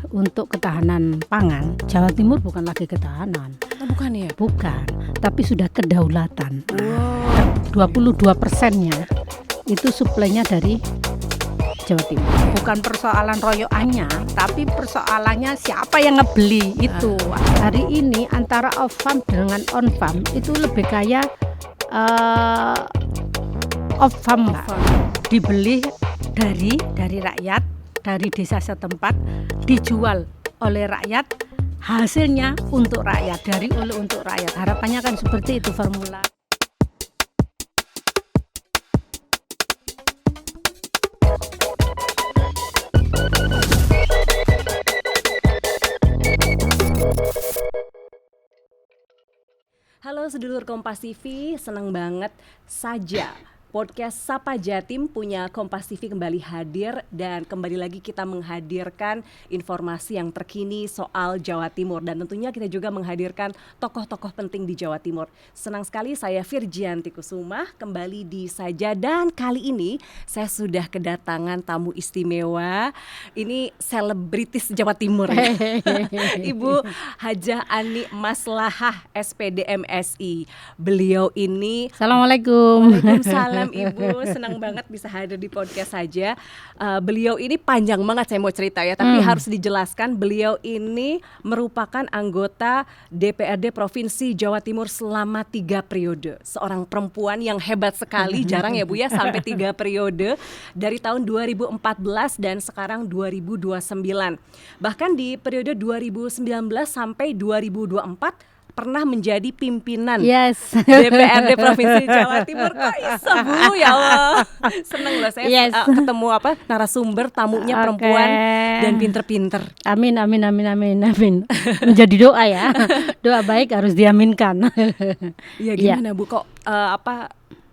untuk ketahanan pangan, Jawa Timur bukan lagi ketahanan. Oh, bukan ya? Bukan, tapi sudah kedaulatan. Wow. 22%-nya itu suplainya dari Jawa Timur. Bukan persoalan royoannya, tapi persoalannya siapa yang ngebeli itu. Hari ini antara off farm dengan on farm itu lebih kaya off farm, Mbak. Dibeli dari rakyat, dari desa setempat, dijual oleh rakyat, hasilnya untuk rakyat, untuk rakyat. Harapannya kan seperti itu formula. Halo sedulur Kompas TV, senang banget saja podcast Sapa Jatim punya Kompas TV kembali hadir dan kembali lagi kita menghadirkan informasi yang terkini soal Jawa Timur dan tentunya kita juga menghadirkan tokoh-tokoh penting di Jawa Timur. Senang sekali saya Virgianti Kusuma kembali di Saja dan kali ini saya sudah kedatangan tamu istimewa. Ini selebritis Jawa Timur. Ibu Hajah Ani Maslahah SPD MSI. Beliau ini Assalamualaikum. Waalaikumsalam Ibu, senang banget bisa hadir di podcast Saja. Beliau ini panjang banget saya mau cerita ya, tapi harus dijelaskan beliau ini merupakan anggota DPRD Provinsi Jawa Timur selama 3 periode. Seorang perempuan yang hebat sekali, jarang ya Bu ya sampai 3 periode dari tahun 2014 dan sekarang 2029. Bahkan di periode 2019 sampai 2024 pernah menjadi pimpinan DPRD Provinsi Jawa Timur. Kok bisa Bu? Ya Allah, seneng loh saya ketemu narasumber tamunya perempuan dan pinter-pinter. Amin. Menjadi doa ya. Doa baik harus diaminkan. Ya gimana Bu, kok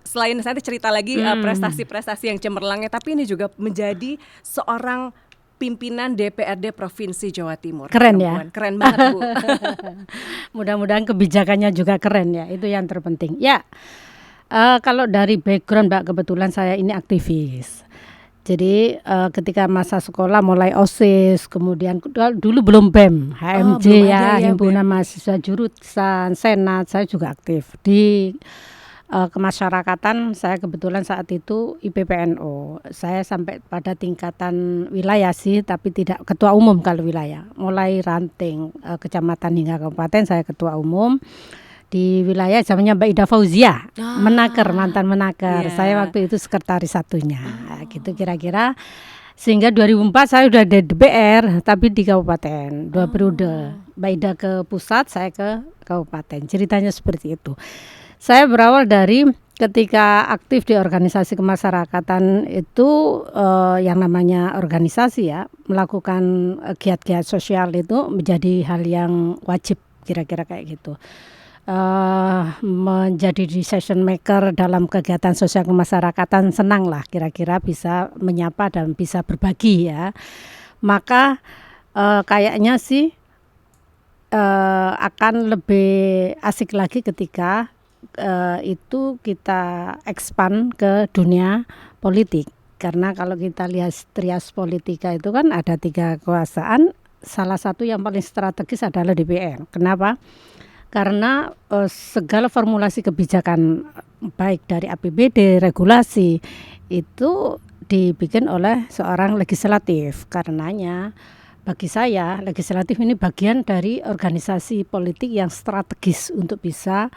selain saya cerita lagi prestasi-prestasi yang cemerlangnya, tapi ini juga menjadi seorang pimpinan DPRD Provinsi Jawa Timur. Keren ya? Keren banget Bu. Mudah-mudahan kebijakannya juga keren ya, itu yang terpenting. Ya, kalau dari background Mbak, kebetulan saya ini aktivis. Jadi ketika masa sekolah mulai OSIS, kemudian dulu belum BEM, HMJ Himpunan Mahasiswa Jurusan Senat, saya juga aktif di kemasyarakatan. Saya kebetulan saat itu IPPNO. Saya sampai pada tingkatan wilayah sih, tapi tidak ketua umum kalau wilayah. Mulai ranting kecamatan hingga kabupaten saya ketua umum. Di wilayah zamannya Mbak Ida Fauzia, mantan Menaker. Saya waktu itu sekretaris satunya. Gitu kira-kira. Sehingga 2004 saya sudah di DPR, tapi di kabupaten. 2 periode. Mbak Ida ke pusat, saya ke kabupaten. Ceritanya seperti itu. Saya berawal dari ketika aktif di organisasi kemasyarakatan itu yang namanya organisasi ya, melakukan giat-giat sosial itu menjadi hal yang wajib, kira-kira kayak gitu. Menjadi decision maker dalam kegiatan sosial kemasyarakatan, senang lah kira-kira bisa menyapa dan bisa berbagi ya. Maka kayaknya sih akan lebih asik lagi ketika itu kita expand ke dunia politik, karena kalau kita lihat trias politika itu kan ada 3 kekuasaan, salah satu yang paling strategis adalah DPR. Kenapa? Karena segala formulasi kebijakan baik dari APBD, regulasi itu dibikin oleh seorang legislatif. Karenanya bagi saya legislatif ini bagian dari organisasi politik yang strategis untuk bisa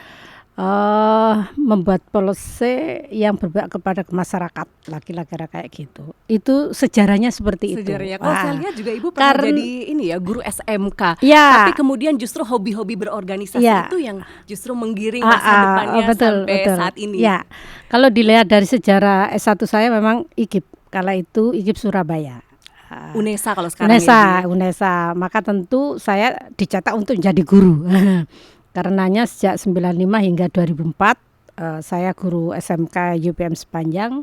membuat policy yang berpihak kepada masyarakat, laki-laki kayak gitu. Itu sejarahnya seperti itu. Kalau saya lihat juga Ibu pernah jadi ini ya, guru SMK. Ya. Tapi kemudian justru hobi-hobi berorganisasi itu yang justru menggiring masa depannya sampai saat ini. Ya. Kalau dilihat dari sejarah S1 saya memang IKIP. Kala itu IKIP Surabaya. UNESA kalau sekarang UNESA. Maka tentu saya dicetak untuk jadi guru. Karenanya sejak 95 hingga 2004 saya guru SMK UPM Sepanjang.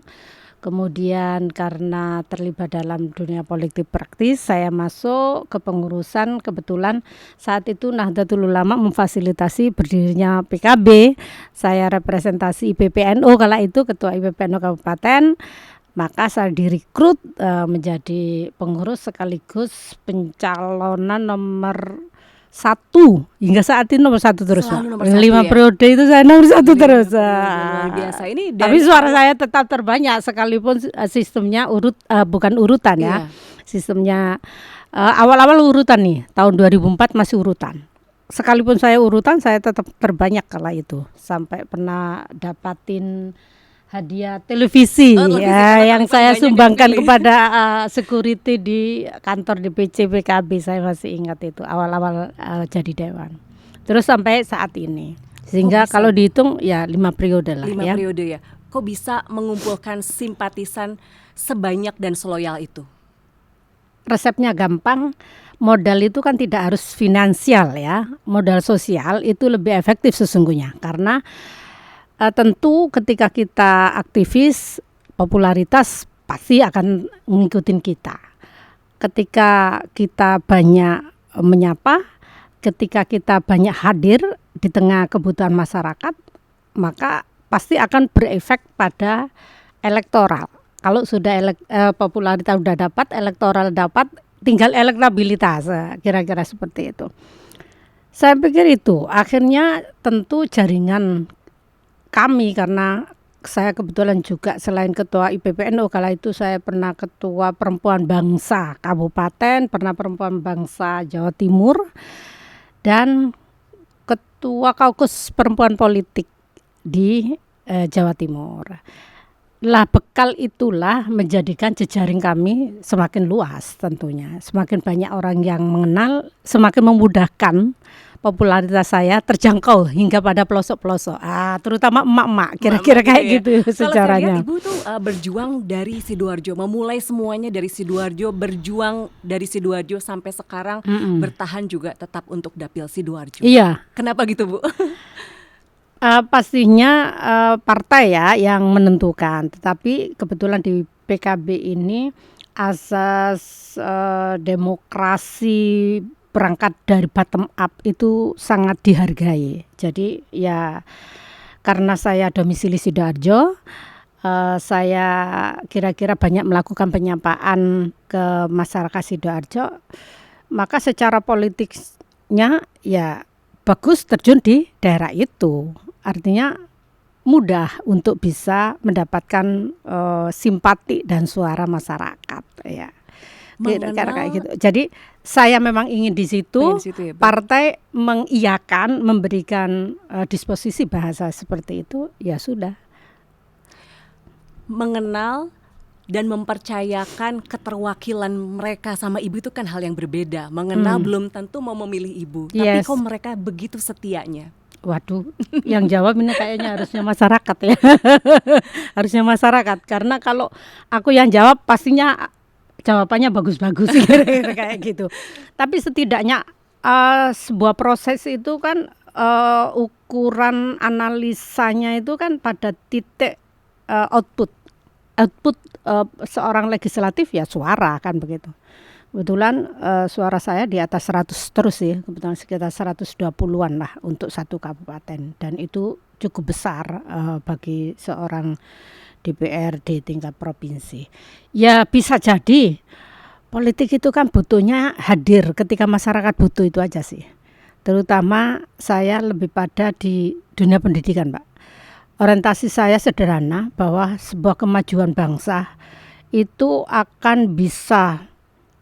Kemudian karena terlibat dalam dunia politik praktis, saya masuk ke pengurusan. Kebetulan saat itu Nahdlatul Ulama memfasilitasi berdirinya PKB. Saya representasi IPPNO kala itu, ketua IPPNO Kabupaten. Maka saya direkrut menjadi pengurus sekaligus pencalonan nomor 1 hingga saat ini nomor 1 terus. Selalu nomor 5 1 ya? periode itu saya nomor 1 terus. Luar biasa ini. Tapi suara saya tetap terbanyak sekalipun sistemnya bukan urutan ya. Iya. Sistemnya awal-awal urutan nih, tahun 2004 masih urutan. Sekalipun saya urutan, saya tetap terbanyak kala itu. Sampai pernah dapatin hadiah televisi yang saya sumbangkan kepada security di kantor DPC PKB. Saya masih ingat itu awal-awal jadi dewan. Terus sampai saat ini. Sehingga kalau dihitung ya 5 periode lah 5 ya. periode ya. Kok bisa mengumpulkan simpatisan sebanyak dan seloyal itu? Resepnya gampang. Modal itu kan tidak harus finansial ya. Modal sosial itu lebih efektif sesungguhnya. Karena tentu ketika kita aktivis, popularitas pasti akan mengikuti kita. Ketika kita banyak menyapa, ketika kita banyak hadir di tengah kebutuhan masyarakat, maka pasti akan berefek pada elektoral. Kalau sudah popularitas sudah dapat, elektoral dapat, tinggal elektabilitas, kira-kira seperti itu. Saya pikir itu akhirnya tentu jaringan kami, karena saya kebetulan juga selain ketua IPPNU kala itu saya pernah ketua perempuan bangsa kabupaten, pernah perempuan bangsa Jawa Timur, dan ketua kaukus perempuan politik di Jawa Timur. Lah bekal itulah menjadikan jejaring kami semakin luas tentunya. Semakin banyak orang yang mengenal, semakin memudahkan popularitas saya terjangkau hingga pada pelosok-pelosok. Terutama emak-emak, kira-kira kayak gitu sejarahnya. Kalau saya lihat Ibu tuh berjuang dari Sidoarjo, memulai semuanya dari Sidoarjo, berjuang dari Sidoarjo sampai sekarang bertahan juga tetap untuk Dapil Sidoarjo. Iya. Kenapa gitu, Bu? Pastinya partai ya yang menentukan, tetapi kebetulan di PKB ini asas demokrasi berangkat dari bottom up itu sangat dihargai. Jadi ya karena saya domisili Sidoarjo, saya kira-kira banyak melakukan penyapaan ke masyarakat Sidoarjo, maka secara politiknya ya bagus terjun di daerah itu. Artinya mudah untuk bisa mendapatkan simpati dan suara masyarakat ya. Kira-kira kayak gitu. Jadi saya memang ingin di situ, ya, partai mengiyakan, memberikan disposisi bahasa seperti itu, ya sudah. Mengenal dan mempercayakan keterwakilan mereka sama Ibu itu kan hal yang berbeda. Mengenal belum tentu mau memilih Ibu, tapi kok mereka begitu setianya. Waduh, yang jawab ini kayaknya harusnya masyarakat ya. Harusnya masyarakat, karena kalau aku yang jawab pastinya jawabannya bagus-bagus kira-kira kayak gitu. Tapi setidaknya sebuah proses itu kan ukuran analisanya itu kan pada titik output seorang legislatif ya suara kan begitu. Kebetulan suara saya di atas 100 terus ya, kebetulan sekitar 120-an lah untuk satu kabupaten, dan itu cukup besar bagi seorang DPRD tingkat provinsi. Ya bisa jadi politik itu kan butuhnya hadir ketika masyarakat butuh, itu aja sih. Terutama saya lebih pada di dunia pendidikan, Pak. Orientasi saya sederhana bahwa sebuah kemajuan bangsa itu akan bisa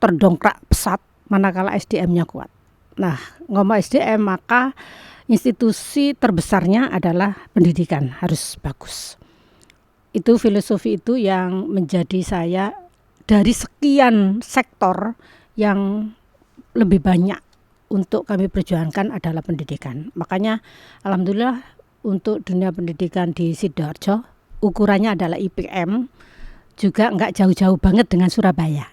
terdongkrak pesat manakala SDM-nya kuat. Nah, ngomong SDM maka institusi terbesarnya adalah pendidikan, harus bagus. Itu filosofi itu yang menjadi saya dari sekian sektor yang lebih banyak untuk kami perjuangkan adalah pendidikan. Makanya alhamdulillah untuk dunia pendidikan di Sidoarjo ukurannya adalah IPM, juga enggak jauh-jauh banget dengan Surabaya.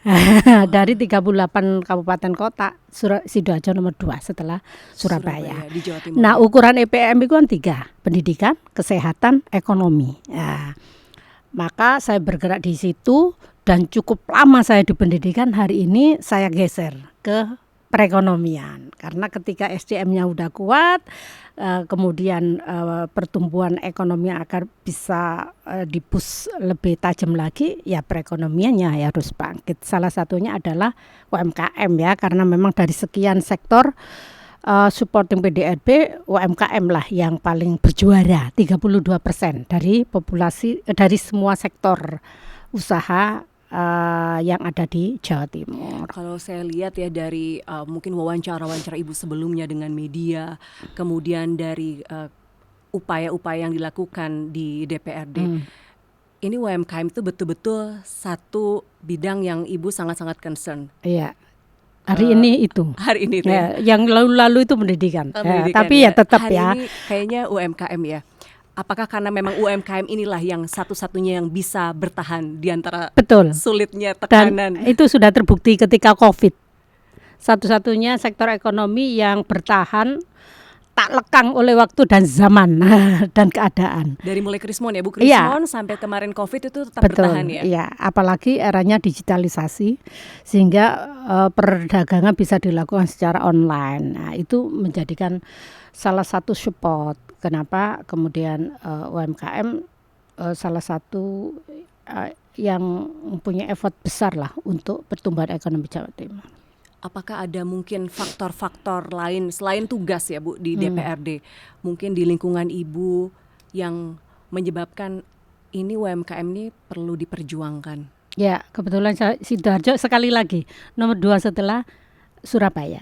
Dari 38 kabupaten kota, Sidoarjo nomor 2 setelah Surabaya. Di Jawa Timur. Nah, ukuran IPM itu kan 3, pendidikan, kesehatan, ekonomi. Nah, maka saya bergerak di situ dan cukup lama saya di pendidikan. Hari ini saya geser ke perekonomian. Karena ketika SDM-nya udah kuat, kemudian pertumbuhan ekonomi agar bisa di-push lebih tajam lagi, ya perekonomiannya harus bangkit. Salah satunya adalah UMKM ya, karena memang dari sekian sektor supporting PDRB, UMKM lah yang paling berjuara, 32% dari populasi, dari semua sektor usaha yang ada di Jawa Timur. Kalau saya lihat ya dari mungkin wawancara Ibu sebelumnya dengan media, kemudian dari upaya-upaya yang dilakukan di DPRD, ini UMKM itu betul-betul satu bidang yang Ibu sangat-sangat concern. Iya. Hari ini itu. Hari ini ya, yang lalu-lalu itu pendidikan. Tapi ya tetap hari ya. Ini kayaknya UMKM ya. Apakah karena memang UMKM inilah yang satu-satunya yang bisa bertahan di antara Betul. sulitnya tekanan? Dan itu sudah terbukti ketika COVID. Satu-satunya sektor ekonomi yang bertahan tak lekang oleh waktu dan zaman dan keadaan. Dari mulai Krismon ya Bu, Krismon sampai kemarin COVID itu tetap bertahan ya? Iya, apalagi eranya digitalisasi sehingga perdagangan bisa dilakukan secara online. Nah, itu menjadikan salah satu support. Kenapa kemudian UMKM salah satu yang mempunyai effort besar lah untuk pertumbuhan ekonomi Jawa Timur. Apakah ada mungkin faktor-faktor lain selain tugas ya Bu di DPRD, mungkin di lingkungan Ibu yang menyebabkan ini UMKM ini perlu diperjuangkan? Ya, kebetulan Sidoarjo sekali lagi nomor 2 setelah Surabaya.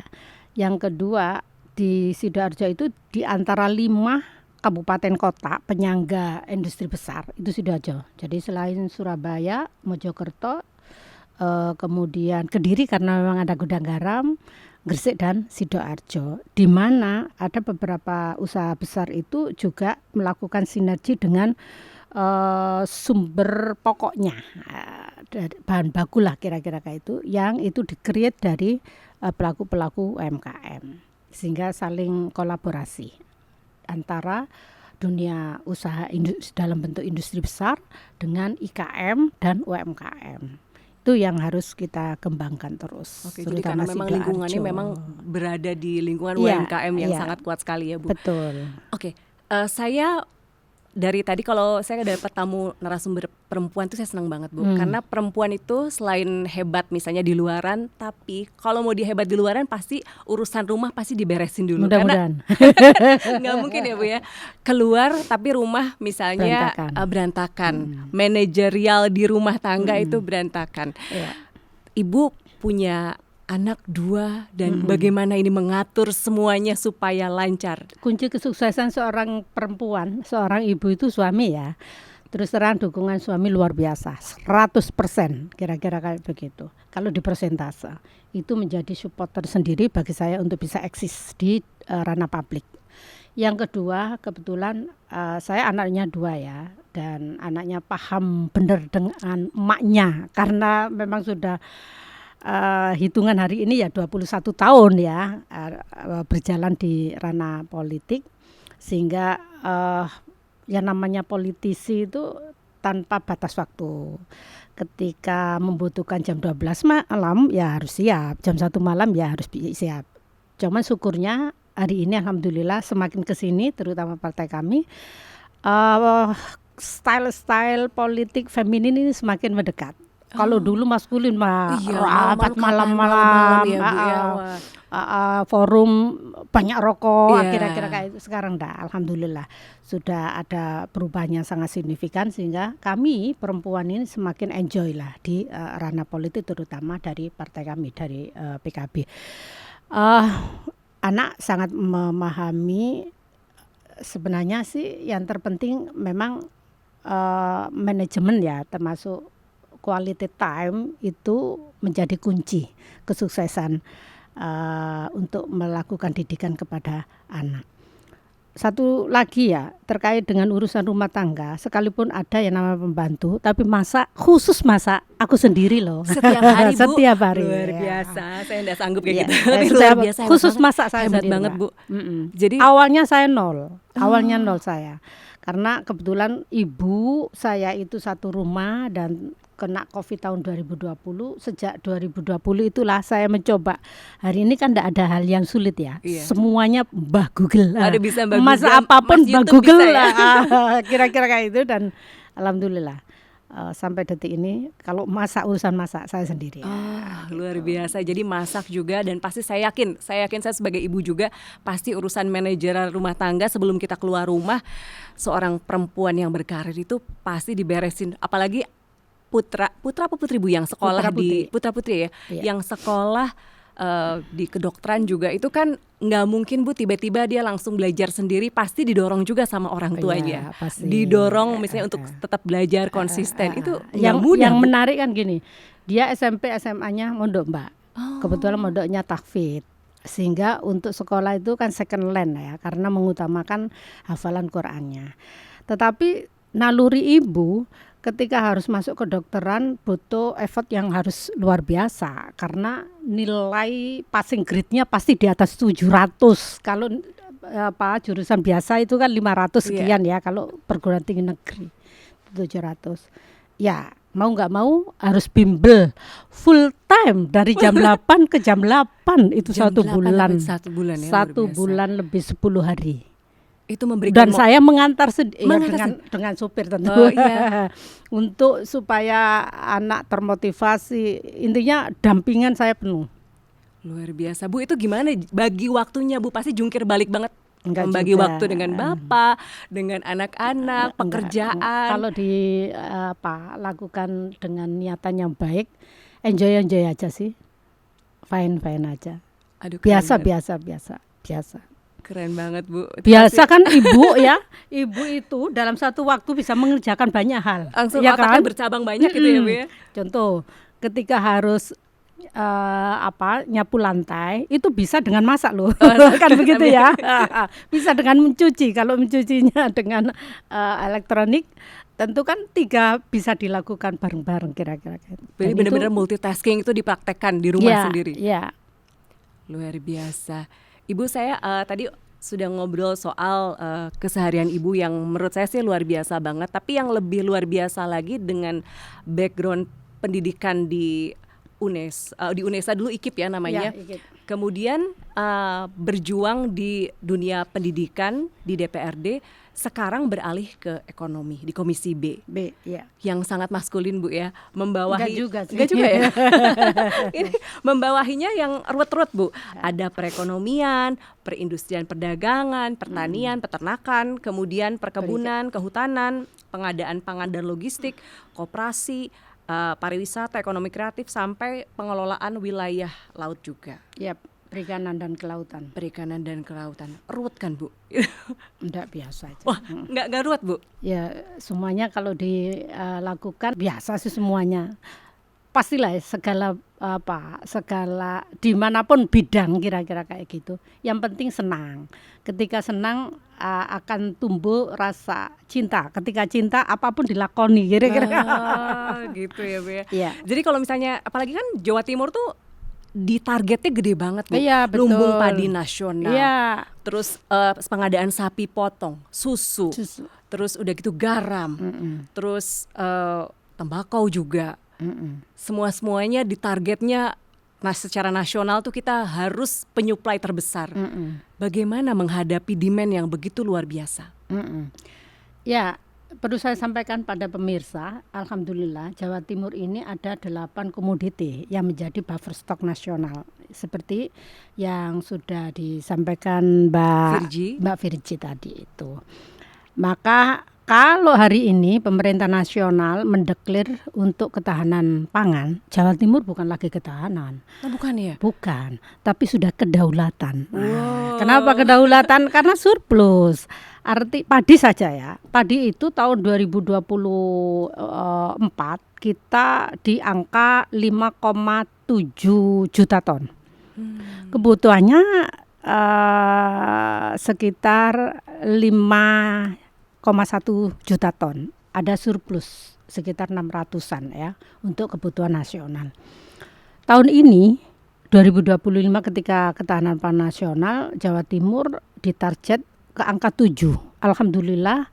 Yang kedua di Sidoarjo itu di antara 5 kabupaten kota penyangga industri besar itu Sidoarjo. Jadi selain Surabaya, Mojokerto, kemudian Kediri karena memang ada gudang garam, Gresik dan Sidoarjo, di mana ada beberapa usaha besar itu juga melakukan sinergi dengan sumber pokoknya, bahan baku lah kira-kira kayak itu, yang itu di-create dari pelaku-pelaku UMKM, sehingga saling kolaborasi antara dunia usaha dalam bentuk industri besar dengan IKM dan UMKM. Itu yang harus kita kembangkan terus. Oke, jadi karena memang lingkungannya memang berada di lingkungan UMKM yang sangat kuat sekali ya Bu. Betul. Oke, saya dari tadi kalau saya dapat tamu narasumber perempuan itu saya senang banget Bu, karena perempuan itu selain hebat misalnya di luaran, tapi kalau mau hebat di luaran pasti urusan rumah pasti diberesin dulu. Mudah-mudahan. Karena nggak mungkin ya Bu ya, keluar tapi rumah misalnya berantakan. Manajerial di rumah tangga itu berantakan. Ibu punya anak 2 dan bagaimana ini mengatur semuanya supaya lancar. Kunci kesuksesan seorang perempuan, seorang ibu itu suami ya. Terus terang dukungan suami luar biasa, 100% kira-kira kayak begitu. Kalau di persentase itu menjadi support tersendiri bagi saya untuk bisa eksis di ranah publik. Yang kedua, kebetulan saya anaknya 2 ya, dan anaknya paham benar dengan emaknya karena memang sudah hitungan hari ini ya 21 tahun ya berjalan di ranah politik, sehingga yang namanya politisi itu tanpa batas waktu. Ketika membutuhkan jam 12 malam ya harus siap, jam 1 malam ya harus siap. Cuman syukurnya hari ini alhamdulillah semakin kesini terutama partai kami style politik feminin ini semakin mendekat. Kalau dulu maskulin rapat malam-malam ya, Bu, ya. Forum banyak rokok, kira-kira kayak itu. Sekarang alhamdulillah sudah ada perubahan yang sangat signifikan, sehingga kami perempuan ini semakin enjoy lah di ranah politik, terutama dari partai kami, dari PKB. Anak sangat memahami, sebenarnya sih yang terpenting memang manajemen ya, termasuk quality time itu menjadi kunci kesuksesan untuk melakukan didikan kepada anak. Satu lagi ya, terkait dengan urusan rumah tangga, sekalipun ada yang namanya pembantu, tapi khusus masak aku sendiri loh. Setiap hari Bu? Setiap hari. Luar biasa, saya tidak sanggup kayak gitu. Tapi luar biasa. Khusus masak saya hebat sendiri, banget Bu. Jadi awalnya saya nol saya. Karena kebetulan ibu saya itu satu rumah dan kena COVID tahun 2020, sejak 2020 itulah saya mencoba. Hari ini kan tidak ada hal yang sulit ya. Iya. Semuanya Mbah Google. Ada bisa Mbak Masa Google, apapun Mas Mbah YouTube Google bisa ya? kira-kira kayak itu, dan alhamdulillah sampai detik ini kalau urusan masak saya sendiri. Luar biasa. Jadi masak juga, dan pasti saya yakin saya sebagai ibu juga pasti urusan manajeral rumah tangga sebelum kita keluar rumah, seorang perempuan yang berkarir itu pasti diberesin. Apalagi putra apa putri Bu yang sekolah putra putri ya, Iya. yang sekolah di kedokteran juga, itu kan nggak mungkin Bu tiba-tiba dia langsung belajar sendiri, pasti didorong juga sama orang tuanya. Iya, pasti. Didorong misalnya untuk tetap belajar konsisten. Itu nggak yang mudah, Bu. menarik kan gini, dia SMP SMA-nya mondok Mbak, kebetulan mondoknya tahfidz, sehingga untuk sekolah itu kan second land ya, karena mengutamakan hafalan Qurannya. Tetapi naluri ibu ketika harus masuk ke kedokteran butuh effort yang harus luar biasa, karena nilai passing grade-nya pasti di atas 700. Kalau jurusan biasa itu kan 500 sekian ya, kalau perguruan tinggi negeri 700. Ya, mau nggak mau harus bimbel full time dari jam 8 ke jam 8 itu Jam 1 8 bulan. sampai 1 bulan ya, luar Satu biasa. bulan lebih 10 hari. Itu memberikan Dan saya mengantar Mengantar dengan supir tentu. Oh, iya. Untuk supaya anak termotivasi, intinya dampingan saya penuh. Luar biasa Bu, itu gimana bagi waktunya Bu? Pasti jungkir balik banget. Enggak Membagi juga. waktu dengan bapak, dengan anak-anak, pekerjaan. Kalau lakukan dengan niatan yang baik, enjoy aja sih, fine aja. Aduh, keren Biasa. Keren banget Bu. Biasa kan ibu ya, ibu itu dalam satu waktu bisa mengerjakan banyak hal. Langsung ya otaknya kan? bercabang banyak gitu ya Bu ya. Contoh, ketika harus nyapu lantai itu bisa dengan masak loh. Kan begitu ya. Bisa dengan mencuci. Kalau mencucinya dengan elektronik, tentu kan 3 bisa dilakukan bareng-bareng kira-kira. Jadi benar-benar multitasking itu dipraktekkan di rumah sendiri. Iya. Luar biasa. Ibu, saya tadi sudah ngobrol soal keseharian ibu yang menurut saya sih luar biasa banget. Tapi yang lebih luar biasa lagi dengan background pendidikan di UNESA dulu, IKIP ya namanya. Ya, IKIP. Kemudian berjuang di dunia pendidikan di DPRD, sekarang beralih ke ekonomi di Komisi B. Ya. Yang sangat maskulin Bu ya, membawahi. Enggak Enggak juga ya. Ini membawahinya yang ruwet-ruwet Bu. Ada perekonomian, perindustrian, perdagangan, pertanian, peternakan, kemudian perkebunan, kehutanan, pengadaan pangan dan logistik, koperasi, pariwisata, ekonomi kreatif, sampai pengelolaan wilayah laut juga. Yap, perikanan dan kelautan. Perikanan dan kelautan. Ruwet kan Bu? Enggak, biasa aja. Wah, enggak ruwet Bu? Ya, semuanya kalau dilakukan biasa sih semuanya. Pastilah segala dimanapun bidang kira-kira kayak gitu. Yang penting senang. Ketika senang akan tumbuh rasa cinta. Ketika cinta apapun dilakoni kira-kira. Gitu ya Bu ya. Iya. Jadi kalau misalnya apalagi kan Jawa Timur tuh di targetnya gede banget Bu. Iya, betul. Lumbung padi nasional. Iya. Terus pengadaan sapi potong, susu. Terus udah gitu garam. Terus tembakau juga. Semuanya di targetnya. Nah, secara nasional tuh kita harus penyuplai terbesar. Bagaimana menghadapi demand yang begitu luar biasa? Ya, perlu saya sampaikan pada pemirsa, alhamdulillah Jawa Timur ini ada 8 komoditi yang menjadi buffer stok nasional. Seperti yang sudah disampaikan Mbak Virgi tadi itu. Maka kalau hari ini pemerintah nasional mendeklir untuk ketahanan pangan, Jawa Timur bukan lagi ketahanan. Oh, bukan ya? Bukan, tapi sudah kedaulatan. Nah, kenapa kedaulatan? Karena surplus. Arti padi saja ya. Padi itu tahun 2024 kita di angka 5,7 juta ton. Kebutuhannya sekitar 5,1 juta ton, ada surplus sekitar 600-an ya untuk kebutuhan nasional. Tahun ini 2025 ketika ketahanan pangan nasional, Jawa Timur ditarget ke angka 7. Alhamdulillah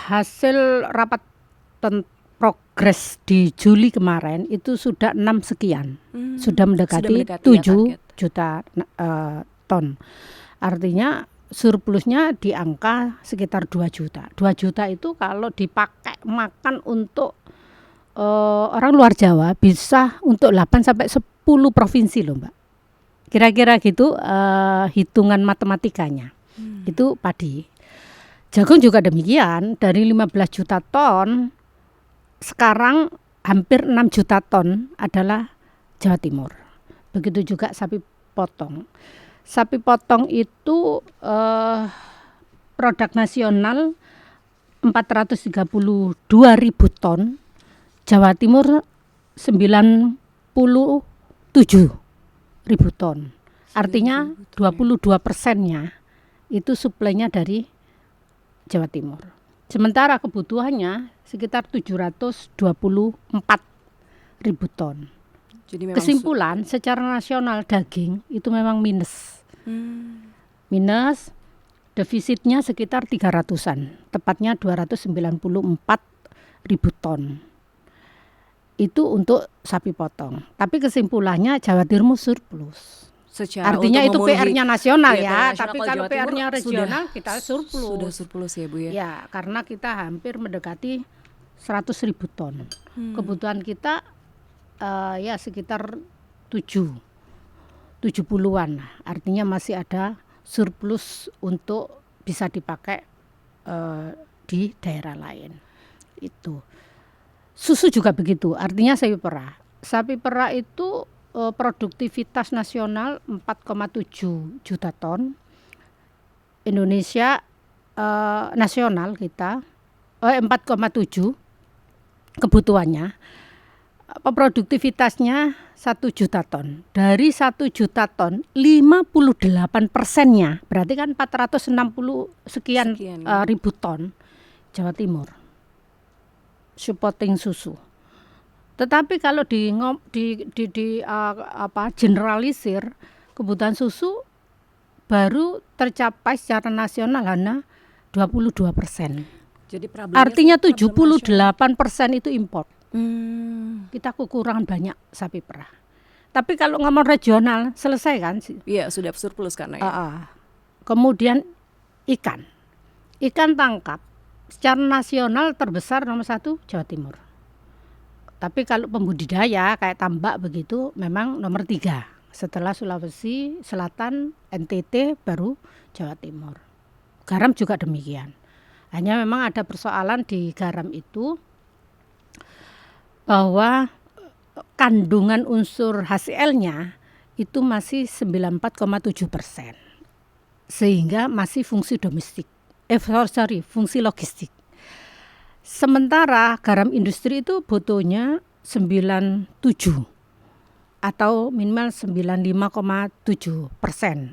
hasil rapat progres di Juli kemarin itu sudah 6 sekian, sudah mendekati ya 7 target. juta ton. Artinya surplusnya di angka sekitar 2 juta. 2 juta itu kalau dipakai makan untuk orang luar Jawa bisa untuk 8 sampai 10 provinsi loh, Mbak. Kira-kira gitu hitungan matematikanya. Itu padi. Jagung juga demikian, dari 15 juta ton sekarang hampir 6 juta ton adalah Jawa Timur. Begitu juga sapi potong. Sapi potong itu produk nasional 432.000 ton, Jawa Timur 97.000 ton. Artinya 22%-nya itu suplainya dari Jawa Timur. Sementara kebutuhannya sekitar 724.000 ton. Jadi memang Kesimpulan secara nasional daging itu memang minus. Minus, defisitnya sekitar 300-an, tepatnya 294.000 ton. Itu untuk sapi potong. Tapi kesimpulannya Jawa Timur surplus. Artinya itu PR-nya nasional ya, tapi kalau PR-nya regional kita surplus. Sudah surplus ya Bu ya. Ya, karena kita hampir mendekati 100.000 ton. Kebutuhan kita ya sekitar 70-an lah. Artinya masih ada surplus untuk bisa dipakai di daerah lain. Itu. Susu juga begitu. Artinya sapi perah. Sapi perah itu produktivitas nasional 4,7 juta ton. Indonesia nasional kita 4,7 kebutuhannya. Produktivitasnya 1 juta ton. Dari 1 juta ton 58%-nya berarti kan 460 sekian ribu ton Jawa Timur supporting susu. Tetapi kalau generalisir kebutuhan susu baru tercapai secara nasional hanya 22%. Jadi artinya 78% itu impor. Kita kekurangan banyak sapi perah. Tapi kalau ngomong regional selesai kan? Iya, sudah surplus karena ya. Kemudian ikan tangkap secara nasional terbesar nomor 1 Jawa Timur. Tapi kalau pembudidaya kayak tambak begitu memang nomor 3. Setelah Sulawesi Selatan, NTT baru Jawa Timur. Garam juga demikian. Hanya memang ada persoalan di garam itu bahwa kandungan unsur HCl-nya itu masih 94,7%. Sehingga masih fungsi domestik. Fungsi logistik. Sementara garam industri itu butuhnya 97 atau minimal 95,7%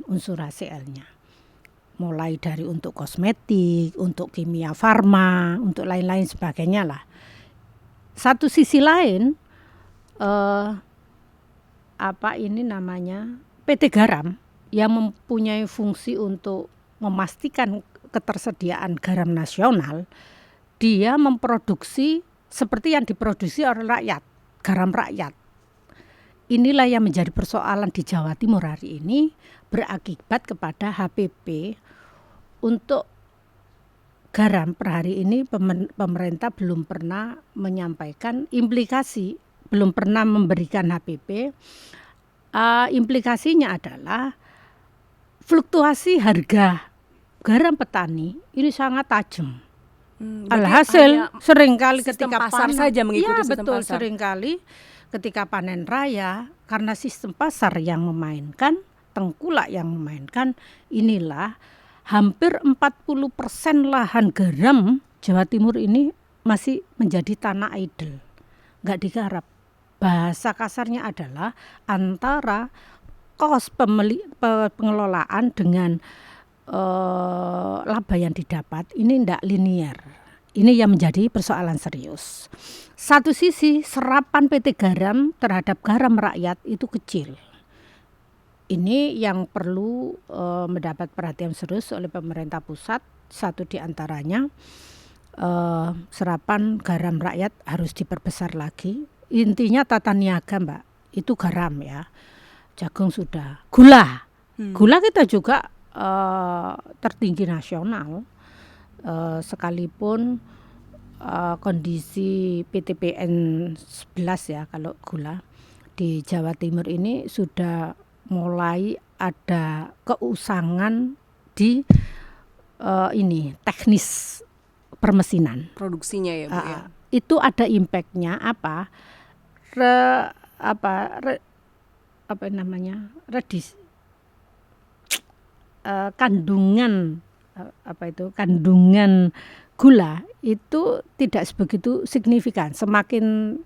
unsur HCl-nya. Mulai dari untuk kosmetik, untuk kimia farma, untuk lain-lain sebagainya lah. Satu sisi lain PT Garam yang mempunyai fungsi untuk memastikan ketersediaan garam nasional, dia memproduksi seperti yang diproduksi oleh rakyat, garam rakyat. Inilah yang menjadi persoalan di Jawa Timur hari ini, berakibat kepada HPP untuk garam per hari ini pemerintah belum pernah menyampaikan implikasi, belum pernah memberikan HPP. Implikasinya adalah fluktuasi harga garam petani ini sangat tajam. Alhasil seringkali ketika panen saja mengikuti sistem betul, pasar. Seringkali ketika panen raya karena sistem pasar yang memainkan, tengkulak yang memainkan, inilah hampir 40% lahan garam Jawa Timur ini masih menjadi tanah idle, nggak digarap. Bahasa kasarnya adalah antara kos pengelolaan dengan laba yang didapat ini tidak linier. Ini yang menjadi persoalan serius. Satu sisi serapan PT Garam terhadap garam rakyat itu kecil. Ini yang perlu mendapat perhatian serius oleh pemerintah pusat. Satu di antaranya serapan garam rakyat harus diperbesar lagi. Intinya tata niaga, Mbak, itu garam ya. Jagung sudah. Gula kita juga tertinggi nasional. Sekalipun kondisi PTPN 11 ya, kalau gula di Jawa Timur ini sudah mulai ada keusangan di teknis permesinan produksinya ya Bu ya. Itu ada impactnya apa? Kandungan kandungan gula itu tidak sebegitu signifikan. Semakin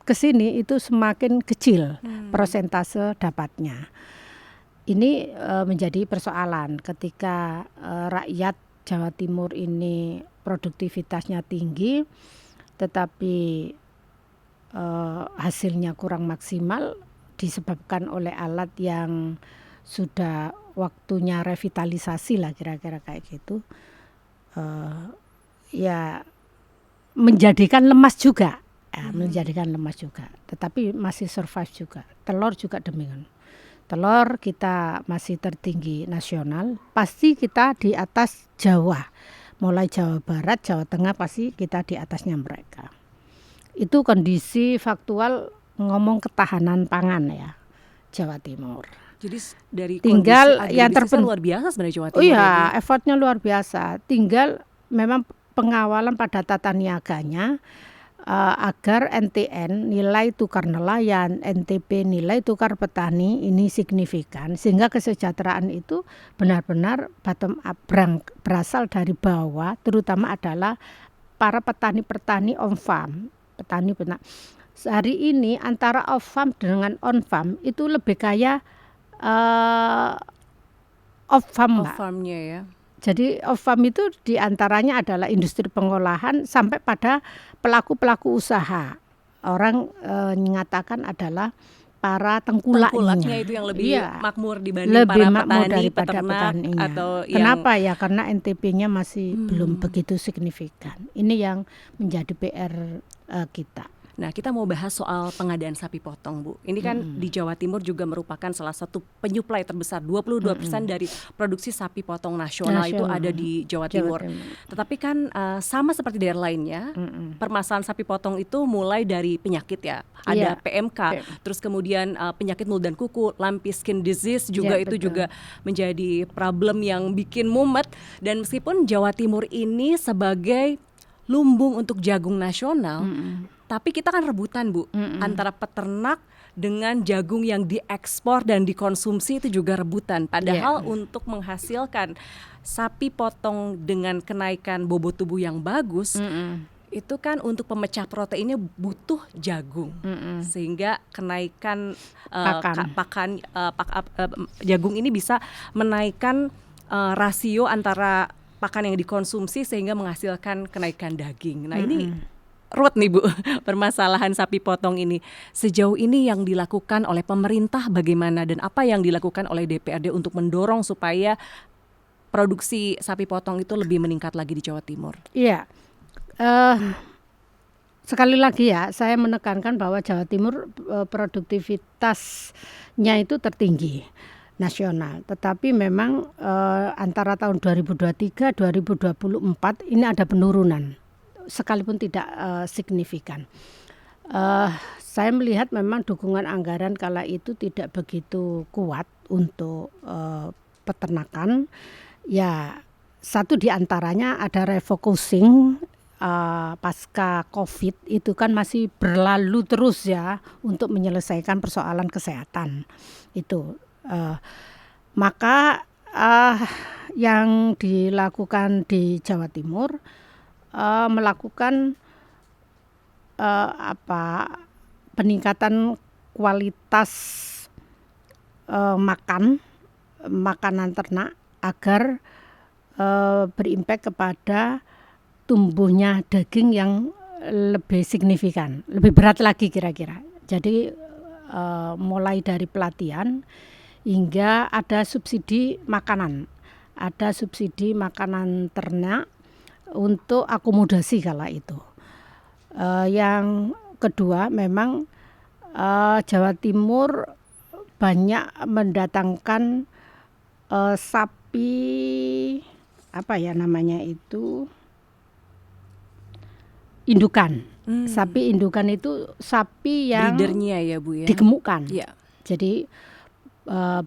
kesini itu semakin kecil persentase dapatnya. Ini menjadi persoalan ketika rakyat Jawa Timur ini produktivitasnya tinggi, tetapi hasilnya kurang maksimal disebabkan oleh alat yang sudah waktunya revitalisasi lah, kira-kira kayak gitu. Ya menjadikan lemas juga, tetapi masih survive juga. Telur juga demikian. Telur kita masih tertinggi nasional, pasti kita di atas Jawa. Mulai Jawa Barat, Jawa Tengah pasti kita di atasnya mereka. Itu kondisi faktual ngomong ketahanan pangan ya, Jawa Timur. Jadi dari tinggal kondisi agribisnisnya luar biasa sebenarnya Jawa Timur. Oh iya, effortnya luar biasa. Tinggal memang pengawalan pada tata niaganya agar NTN, nilai tukar nelayan, NTP, nilai tukar petani ini signifikan, sehingga kesejahteraan itu benar-benar bottom up, berasal dari bawah, terutama adalah para petani-petani on farm. Hari ini antara off farm dengan on farm itu lebih kaya off farm, Off farmnya ya. Jadi off farm itu diantaranya adalah industri pengolahan sampai pada pelaku-pelaku usaha. Orang mengatakan adalah para tengkulaknya itu yang lebih makmur dibanding lebih para makmur petani, daripada peternak petaninya. atau Kenapa ya? Karena NTP-nya masih belum begitu signifikan. Ini yang menjadi PR kita. Nah, kita mau bahas soal pengadaan sapi potong, Bu. Ini kan di Jawa Timur juga merupakan salah satu penyuplai terbesar. 22% dari produksi sapi potong nasional itu ada di Jawa Timur. Tetapi kan sama seperti daerah lainnya, permasalahan sapi potong itu mulai dari penyakit ya. Ada PMK, terus kemudian penyakit mulut dan kuku, lumpy skin disease juga itu juga menjadi problem yang bikin mumet. Dan meskipun Jawa Timur ini sebagai lumbung untuk jagung nasional, tapi kita kan rebutan Bu, antara peternak dengan jagung yang diekspor dan dikonsumsi itu juga rebutan. Padahal untuk menghasilkan sapi potong dengan kenaikan bobot tubuh yang bagus, itu kan untuk pemecah proteinnya butuh jagung, sehingga kenaikan jagung ini bisa menaikkan rasio antara pakan yang dikonsumsi sehingga menghasilkan kenaikan daging. Nah ini ruwet nih Bu, permasalahan sapi potong ini. Sejauh ini yang dilakukan oleh pemerintah bagaimana dan apa yang dilakukan oleh DPRD untuk mendorong supaya produksi sapi potong itu lebih meningkat lagi di Jawa Timur? Iya, sekali lagi ya saya menekankan bahwa Jawa Timur produktivitasnya itu tertinggi nasional. Tetapi memang antara tahun 2023-2024 ini ada penurunan, sekalipun tidak signifikan. Saya melihat memang dukungan anggaran kala itu tidak begitu kuat untuk peternakan. Ya, satu diantaranya ada refocusing pasca COVID itu kan masih berlalu terus ya untuk menyelesaikan persoalan kesehatan itu. Maka yang dilakukan di Jawa Timur melakukan peningkatan kualitas makanan ternak agar berimpak kepada tumbuhnya daging yang lebih signifikan, lebih berat lagi kira-kira. Jadi mulai dari pelatihan hingga ada subsidi makanan ternak untuk akomodasi kala itu. Yang kedua memang Jawa Timur banyak mendatangkan sapi apa ya namanya itu indukan. Sapi indukan itu sapi yang breedernya ya Bu ya. digemukkan. Iya. Jadi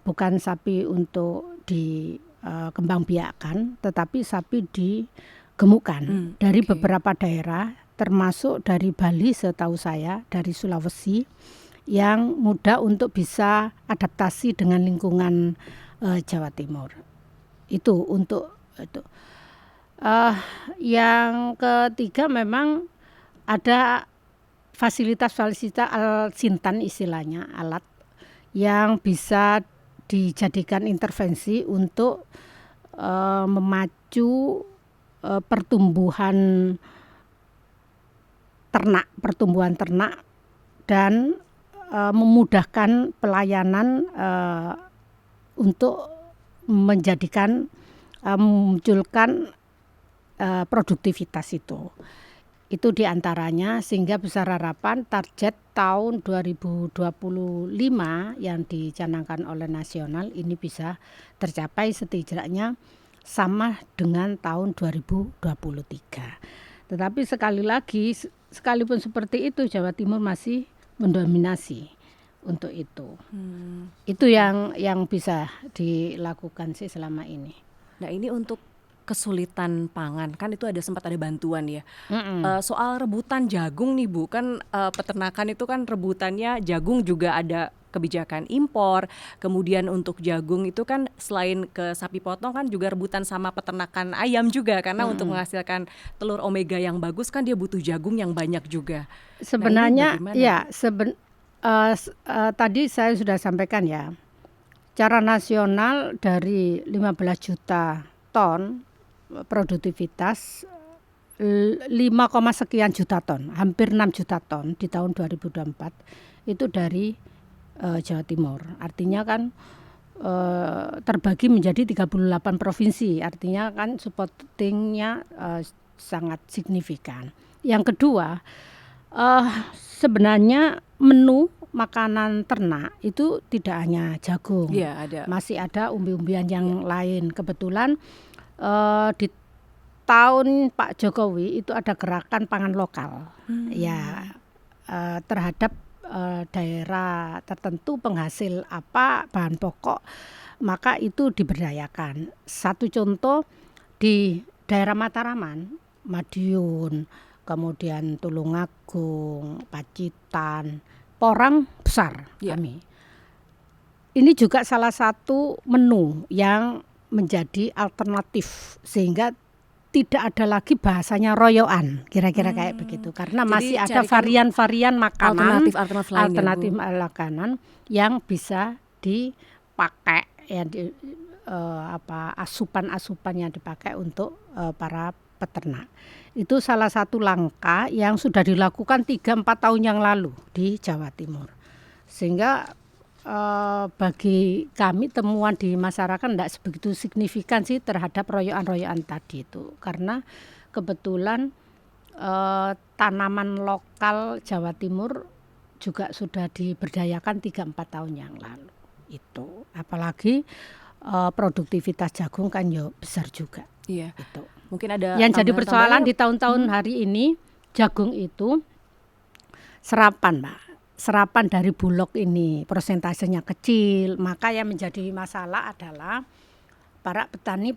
bukan sapi untuk dikembangbiakkan, tetapi sapi digemukkan dari beberapa daerah, termasuk dari Bali setahu saya, dari Sulawesi, yang mudah untuk bisa adaptasi dengan lingkungan Jawa Timur. Itu untuk itu. Yang ketiga memang ada fasilitas-fasilitas al-sintan istilahnya, alat yang bisa dijadikan intervensi untuk memacu pertumbuhan ternak dan memudahkan pelayanan untuk memunculkan produktivitas itu diantaranya, sehingga besar harapan target tahun 2025 yang dicanangkan oleh nasional ini bisa tercapai setidaknya sama dengan tahun 2023. Tetapi sekali lagi, sekalipun seperti itu, Jawa Timur masih mendominasi untuk itu. Itu yang bisa dilakukan sih selama ini. Nah, ini untuk kesulitan pangan kan itu sempat ada bantuan ya. Soal rebutan jagung nih Bu, kan peternakan itu kan rebutannya jagung juga ada kebijakan impor. Kemudian untuk jagung itu kan selain ke sapi potong kan juga rebutan sama peternakan ayam juga, karena untuk menghasilkan telur omega yang bagus kan dia butuh jagung yang banyak juga. Sebenarnya ya tadi saya sudah sampaikan ya, secara nasional dari 15 juta ton produktivitas 5, sekian juta ton, hampir 6 juta ton di tahun 2024 itu dari Jawa Timur. Artinya kan terbagi menjadi 38 provinsi, artinya kan supportingnya sangat signifikan. Yang kedua, sebenarnya menu makanan ternak itu tidak hanya jagung, masih ada umbi-umbian yang lain. Kebetulan di tahun Pak Jokowi itu ada gerakan pangan lokal, terhadap daerah tertentu penghasil bahan pokok, maka itu diberdayakan. Satu contoh di daerah Mataraman, Madiun, kemudian Tulungagung, Pacitan, Porang besar kami. Ini juga salah satu menu yang menjadi alternatif, sehingga tidak ada lagi bahasanya royoan, kira-kira kayak begitu, karena masih ada varian-varian makanan alternatif makanan yang bisa dipakai ya, asupan-asupan yang dipakai untuk para peternak. Itu salah satu langkah yang sudah dilakukan 3-4 tahun yang lalu di Jawa Timur, sehingga bagi kami temuan di masyarakat tidak sebegitu signifikan sih terhadap royoan-royoan tadi itu, karena kebetulan tanaman lokal Jawa Timur juga sudah diberdayakan 3-4 tahun yang lalu itu. Apalagi produktivitas jagung kan ya besar juga. Itu. Mungkin ada yang jadi persoalan di tahun-tahun hari ini, jagung itu serapan, Mbak. Serapan dari bulog ini persentasenya kecil, maka yang menjadi masalah adalah para petani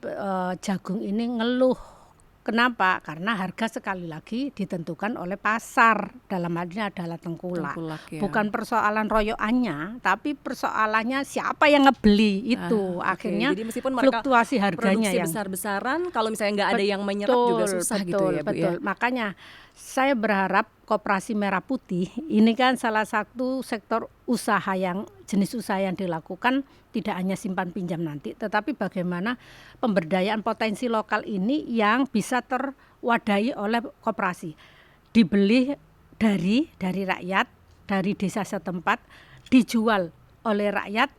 jagung ini ngeluh. Kenapa? Karena harga sekali lagi ditentukan oleh pasar, dalam hal ini adalah tengkulak ya. Bukan persoalan royoannya, tapi persoalannya siapa yang ngebeli itu. Akhirnya jadi meskipun mereka fluktuasi harganya produksi besar-besaran, kalau misalnya nggak ada yang menyerap juga susah gitu ya Bu. Betul. Makanya saya berharap Koperasi Merah Putih ini kan salah satu sektor usaha yang jenis usaha yang dilakukan tidak hanya simpan pinjam nanti, tetapi bagaimana pemberdayaan potensi lokal ini yang bisa terwadahi oleh koperasi, dibeli dari rakyat, dari desa setempat, dijual oleh rakyat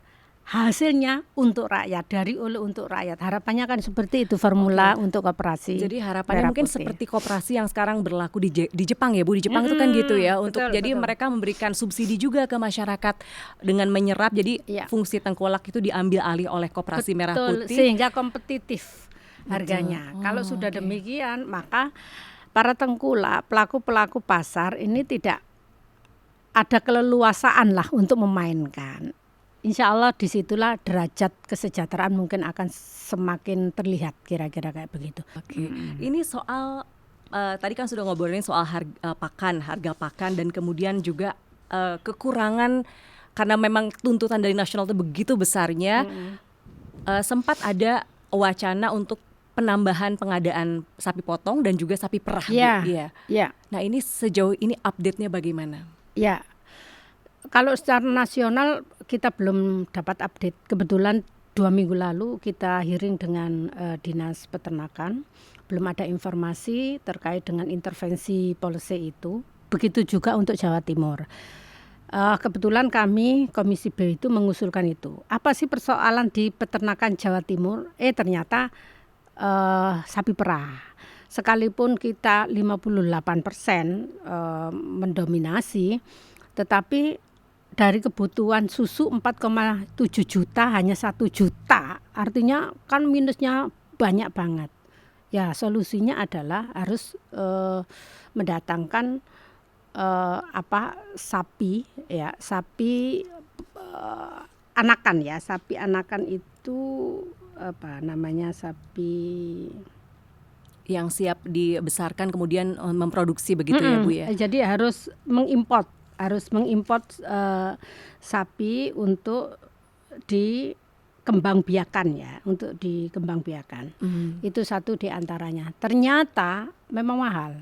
hasilnya untuk rakyat, dari oleh untuk rakyat. Harapannya kan seperti itu formula untuk koperasi. Jadi harapannya mungkin seperti koperasi yang sekarang berlaku di Jepang ya Bu. Di Jepang itu kan gitu ya, untuk jadi mereka memberikan subsidi juga ke masyarakat dengan menyerap. Jadi fungsi tengkolak itu diambil alih oleh koperasi merah putih sehingga kompetitif harganya. Kalau sudah demikian, maka para tengkulak, pelaku-pelaku pasar ini tidak ada keleluasaan lah untuk memainkan. Insya Allah disitulah derajat kesejahteraan mungkin akan semakin terlihat, kira-kira kayak begitu. Ini soal tadi kan sudah ngobrolin soal harga pakan dan kemudian juga kekurangan karena memang tuntutan dari nasional itu begitu besarnya. Sempat ada wacana untuk penambahan pengadaan sapi potong dan juga sapi perah. Nah ini sejauh ini update-nya bagaimana? Ya, kalau secara nasional kita belum dapat update. Kebetulan 2 minggu lalu kita hearing dengan Dinas Peternakan, belum ada informasi terkait dengan intervensi policy itu. Begitu juga untuk Jawa Timur. Kebetulan kami Komisi B itu mengusulkan itu. Apa sih persoalan di peternakan Jawa Timur? Ternyata sapi perah. Sekalipun kita 58% mendominasi, tetapi dari kebutuhan susu 4,7 juta hanya 1 juta, artinya kan minusnya banyak banget. Ya solusinya analah harus mendatangkan sapi anakan ya, sapi anakan itu sapi yang siap dibesarkan kemudian memproduksi begitu ya Bu ya. Jadi harus mengimport sapi untuk dikembangbiakan ya, untuk dikembangbiakan. Itu satu di antaranya. Ternyata memang mahal.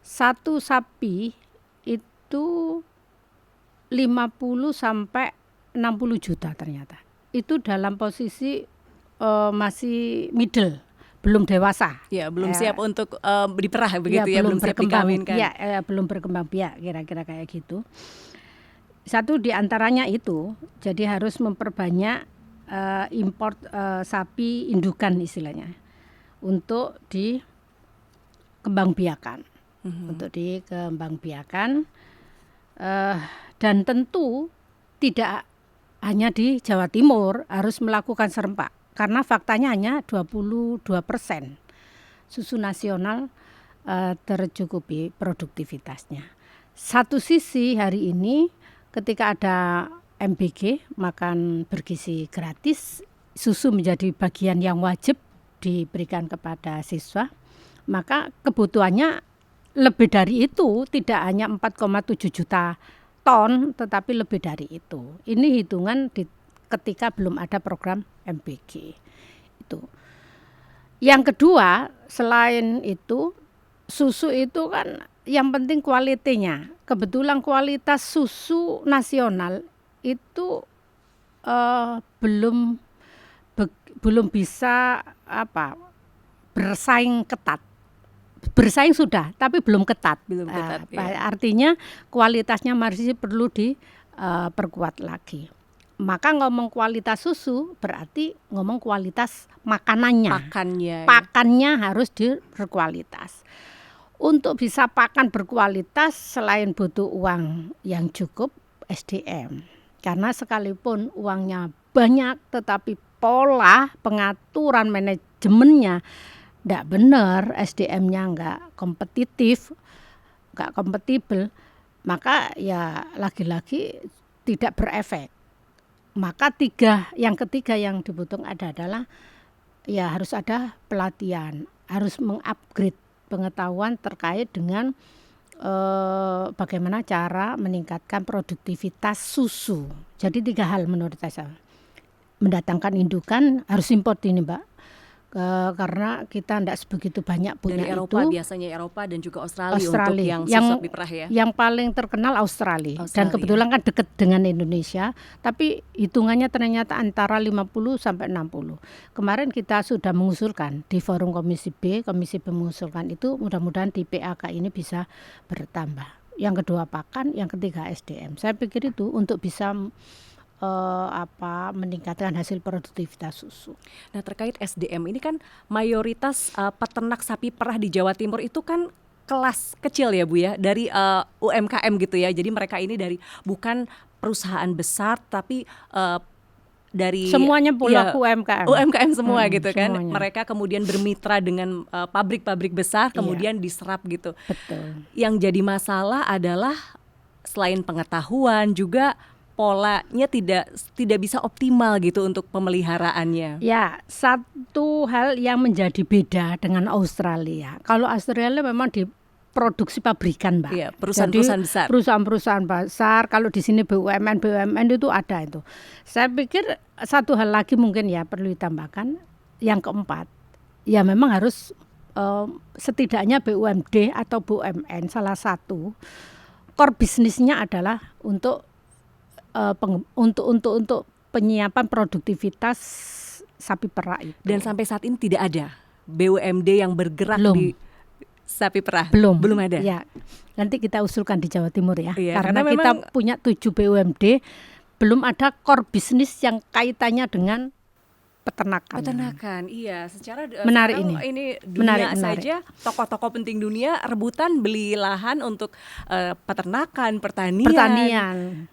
Satu sapi itu 50 sampai 60 juta ternyata. Itu dalam posisi masih middle, belum dewasa. Ya, belum siap untuk diperah begitu ya, belum siap dikawinkan. Belum berkembang biak, kira-kira kayak gitu. Satu di antaranya itu, jadi harus memperbanyak import sapi indukan istilahnya untuk dikembangbiakan, dan tentu tidak hanya di Jawa Timur harus melakukan serempak. Karena faktanya hanya 22% susu nasional tercukupi produktivitasnya. Satu sisi hari ini ketika ada MBG, makan bergizi gratis, susu menjadi bagian yang wajib diberikan kepada siswa, maka kebutuhannya lebih dari itu, tidak hanya 4,7 juta ton, tetapi lebih dari itu. Ini hitungan ketika belum ada program MBG itu. Yang kedua, selain itu, susu itu kan yang penting kualitinya. Kebetulan kualitas susu nasional itu belum bisa bersaing ketat. Bersaing sudah, tapi belum ketat. Artinya kualitasnya masih perlu diperkuat lagi. Maka ngomong kualitas susu berarti ngomong kualitas makanannya. Pakannya harus berkualitas. Untuk bisa pakan berkualitas selain butuh uang yang cukup, SDM. Karena sekalipun uangnya banyak tetapi pola pengaturan manajemennya tidak benar, SDM-nya nggak kompetitif, nggak kompatibel, maka ya lagi-lagi tidak berefek. Maka yang ketiga yang dibutuhkan adalah ya harus ada pelatihan, harus mengupgrade pengetahuan terkait dengan bagaimana cara meningkatkan produktivitas susu. Jadi 3 hal menurut saya. Mendatangkan indukan harus import ini Mbak. Karena kita tidak sebegitu banyak punya dari Eropa, itu. Biasanya Eropa dan juga Australia untuk yang susu sapi perah ya. Yang paling terkenal Australia. Dan kebetulan kan dekat dengan Indonesia, tapi hitungannya ternyata antara 50 sampai 60. Kemarin kita sudah mengusulkan di forum Komisi B mengusulkan itu, mudah-mudahan di PAK ini bisa bertambah. Yang kedua pakan, yang ketiga SDM. Saya pikir itu untuk bisa meningkatkan hasil produktivitas susu. Nah, terkait SDM ini kan mayoritas peternak sapi perah di Jawa Timur itu kan kelas kecil ya Bu ya, dari UMKM gitu ya. Jadi mereka ini dari bukan perusahaan besar tapi dari semuanya pelaku UMKM. UMKM semua gitu kan. Semuanya. Mereka kemudian bermitra dengan pabrik-pabrik besar, kemudian diserap gitu. Betul. Yang jadi masalah adalah selain pengetahuan juga polanya tidak bisa optimal gitu untuk pemeliharaannya. Ya, satu hal yang menjadi beda dengan Australia. Kalau Australia memang diproduksi pabrikan, Mbak. Iya, perusahaan-perusahaan besar. Perusahaan-perusahaan besar. Kalau di sini BUMN itu ada itu. Saya pikir satu hal lagi mungkin ya perlu ditambahkan. Yang keempat, ya memang harus setidaknya BUMD atau BUMN salah satu core bisnisnya adalah untuk penyiapan produktivitas sapi perah itu. Dan sampai saat ini tidak ada BUMD yang bergerak di sapi perah. Belum ada. Ya, nanti kita usulkan di Jawa Timur ya. Iya, karena kita punya 7 BUMD, belum ada core bisnis yang kaitannya dengan peternakan. Iya. Secara menarik ini dunia saja tokoh-tokoh penting dunia rebutan beli lahan untuk peternakan, pertanian.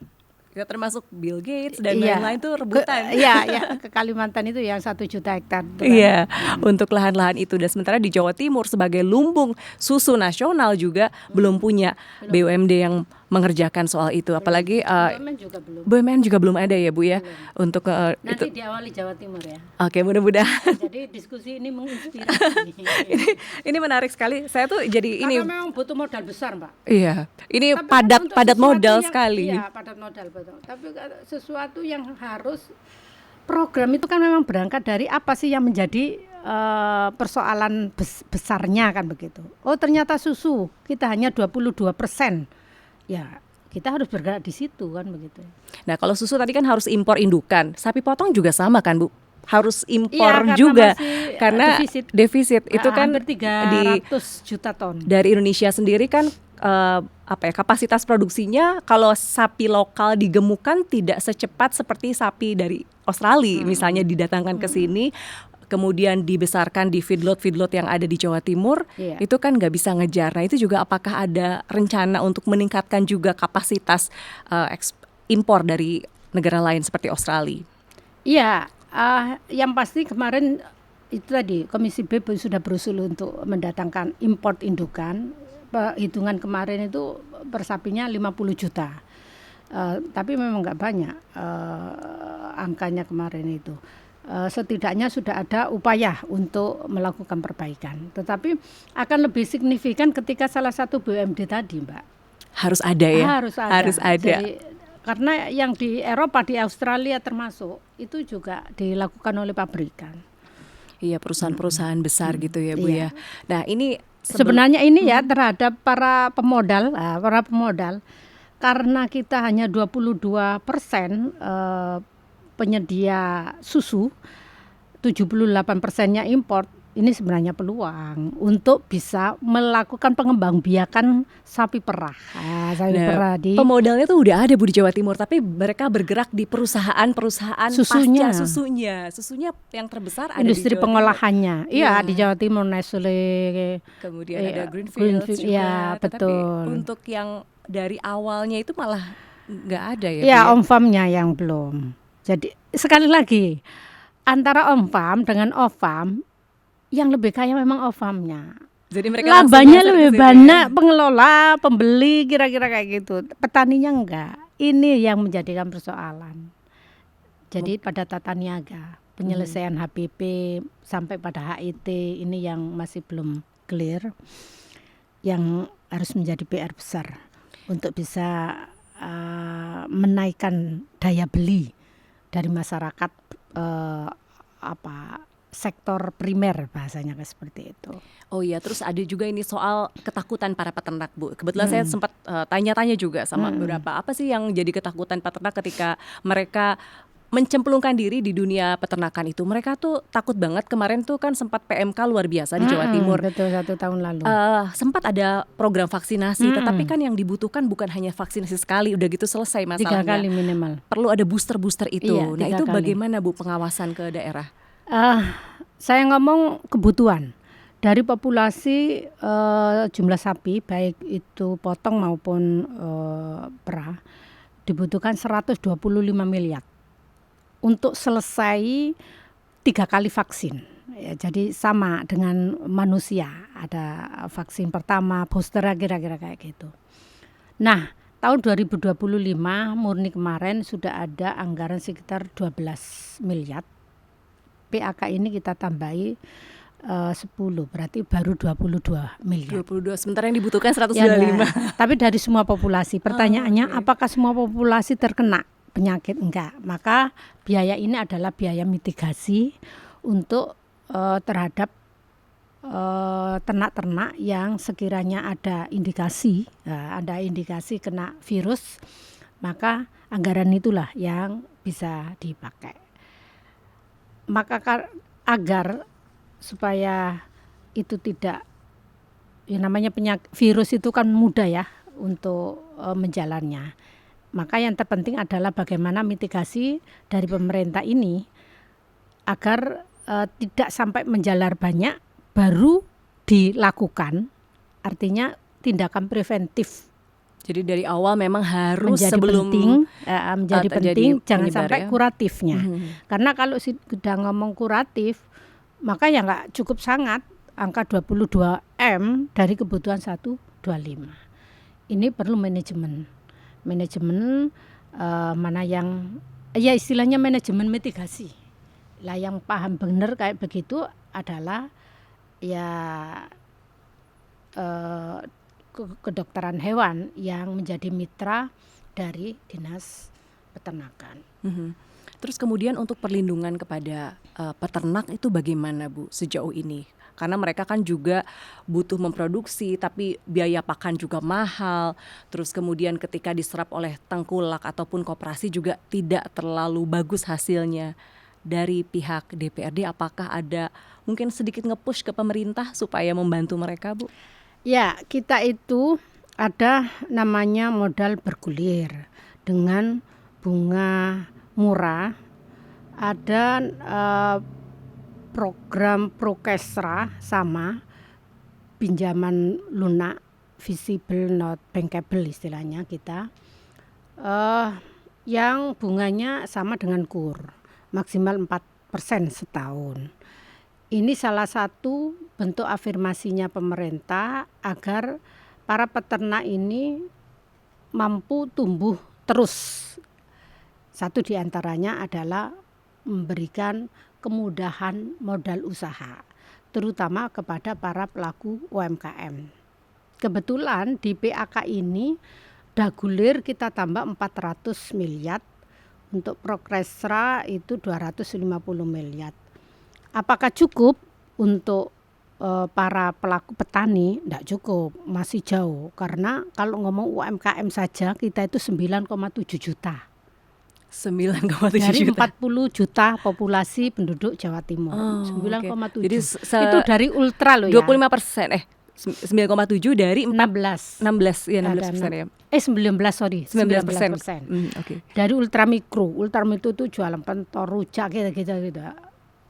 Kita termasuk Bill Gates dan lain-lain tuh rebutan. Iya, ke Kalimantan itu yang 1 juta hektar. Iya, untuk lahan-lahan itu. Dan sementara di Jawa Timur sebagai lumbung susu nasional juga belum punya BUMD yang mengerjakan soal itu. Apalagi BUMN juga belum ada ya Bu ya. Untuk nanti diawali Jawa Timur ya. Oke, mudah-mudahan. Jadi diskusi ini menginspirasi. ini menarik sekali. Saya tuh jadi karena memang butuh modal besar, Mbak. Iya, ini tapi padat modal sekali. Iya, padat modal betul. Tapi sesuatu yang harus program itu kan memang berangkat dari apa sih yang menjadi persoalan besarnya kan begitu. Oh, ternyata susu kita hanya 22%. Ya, kita harus bergerak di situ kan begitu. Nah, kalau susu tadi kan harus impor indukan. Sapi potong juga sama kan, Bu? Harus impor juga karena defisit. Itu kan hampir 300 juta ton. Dari Indonesia sendiri kan kapasitas produksinya kalau sapi lokal digemukkan tidak secepat seperti sapi dari Australia misalnya didatangkan ke sini. Kemudian dibesarkan di feedlot yang ada di Jawa Timur, itu kan nggak bisa ngejar. Nah, itu juga apakah ada rencana untuk meningkatkan juga kapasitas impor dari negara lain seperti Australia? Iya, yang pasti kemarin itu tadi Komisi B sudah berusul untuk mendatangkan import indukan. Hitungan kemarin itu per sapinya 50 juta. Tapi memang nggak banyak angkanya kemarin itu. Setidaknya sudah ada upaya untuk melakukan perbaikan. Tetapi akan lebih signifikan ketika salah satu BUMD tadi, Mbak. Harus ada ya? Harus ada. Jadi, karena yang di Eropa, di Australia termasuk, itu juga dilakukan oleh pabrikan. Iya, perusahaan-perusahaan besar gitu ya Bu ya. Nah, ini sebenarnya ini ya terhadap para pemodal, karena kita hanya 22% penyedia susu, 78%-nya import. Ini sebenarnya peluang untuk bisa melakukan pengembangbiakan sapi perah. Pemodalnya tuh udah ada Bu di Jawa Timur, tapi mereka bergerak di perusahaan susunya. Pasca susunya yang terbesar ada industri di Jawa pengolahannya. Timur. Iya, di Jawa Timur Nestle. Kemudian ada Greenfields juga. Ya, betul. Tapi untuk yang dari awalnya itu malah nggak ada ya. Ya, on-farm-nya yang belum. Jadi sekali lagi antara on-farm dengan off-farm, yang lebih kaya memang off-farm-nya. Jadi mereka labanya lebih banyak pengelola, pembeli kira-kira kayak gitu. Petaninya enggak. Ini yang menjadikan persoalan. Jadi pada tata niaga, penyelesaian HPP sampai pada HIT ini yang masih belum clear, yang harus menjadi PR besar untuk bisa menaikkan daya beli dari masyarakat sektor primer bahasanya kayak seperti itu. Oh iya, terus ada juga ini soal ketakutan para peternak Bu. Kebetulan saya sempat tanya-tanya juga sama beberapa apa sih yang jadi ketakutan peternak ketika mereka mencemplungkan diri di dunia peternakan itu, mereka tuh takut banget. Kemarin tuh kan sempat PMK luar biasa di Jawa Timur. Betul, 1 tahun lalu. Sempat ada program vaksinasi, tetapi kan yang dibutuhkan bukan hanya vaksinasi sekali, udah gitu selesai 3 masalahnya. kali minimal. Perlu ada booster itu. Iya, Nah 3 itu kali. bagaimana Bu pengawasan ke daerah? Saya ngomong kebutuhan dari populasi jumlah sapi baik itu potong maupun perah dibutuhkan 125 miliar untuk selesai 3 kali vaksin. Ya, jadi sama dengan manusia, ada vaksin pertama, booster kira-kira kayak gitu. Nah, tahun 2025 murni kemarin sudah ada anggaran sekitar 12 miliar. PAK ini kita tambahi 10, berarti baru 22 miliar. 22, sementara yang dibutuhkan 125. Ya, tapi dari semua populasi. Pertanyaannya, apakah semua populasi terkena penyakit? Enggak. Maka biaya ini adalah biaya mitigasi untuk terhadap ternak-ternak yang sekiranya ada indikasi kena virus, maka anggaran itulah yang bisa dipakai. Maka agar supaya itu tidak, ya namanya virus itu kan mudah ya untuk menjalannya. Maka yang terpenting adalah bagaimana mitigasi dari pemerintah ini agar tidak sampai menjalar banyak baru dilakukan. Artinya tindakan preventif. Jadi dari awal memang harus menjadi sebelum menjadi penting, jangan sampai ya. kuratifnya. Karena kalau sudah ngomong kuratif, maka ya nggak cukup sangat angka 22 M dari kebutuhan 125. Ini perlu manajemen mana yang ya istilahnya manajemen mitigasi lah, yang paham benar kayak begitu adalah ya kedokteran hewan yang menjadi mitra dari dinas peternakan. Terus kemudian untuk perlindungan kepada peternak itu bagaimana Bu sejauh ini? Karena mereka kan juga butuh memproduksi, tapi biaya pakan juga mahal. Terus kemudian ketika diserap oleh tengkulak ataupun koperasi juga tidak terlalu bagus hasilnya. Dari pihak DPRD apakah ada mungkin sedikit nge-push ke pemerintah supaya membantu mereka Bu? Ya, kita itu ada namanya modal bergulir dengan bunga murah. Ada program Prokesra sama pinjaman lunak, visible not bankable istilahnya kita, yang bunganya sama dengan KUR, maksimal 4% setahun. Ini salah satu bentuk afirmasinya pemerintah agar para peternak ini mampu tumbuh terus. Satu diantaranya adalah memberikan kemudahan modal usaha, terutama kepada para pelaku UMKM. Kebetulan di PAK ini dagulir kita tambah 400 miliar, untuk Prokesra itu 250 miliar. Apakah cukup untuk para pelaku petani? Tidak cukup, masih jauh. Karena kalau ngomong UMKM saja kita itu 9,7 juta. 9,7 dari juta. 40 juta populasi penduduk Jawa Timur. 9,7. Jadi itu dari ultra loh 25%, 9,7 dari 16 ya 16% ya. 19 sorry 19%. Oke. Dari ultra mikro itu jualan pentol, rujak gitu.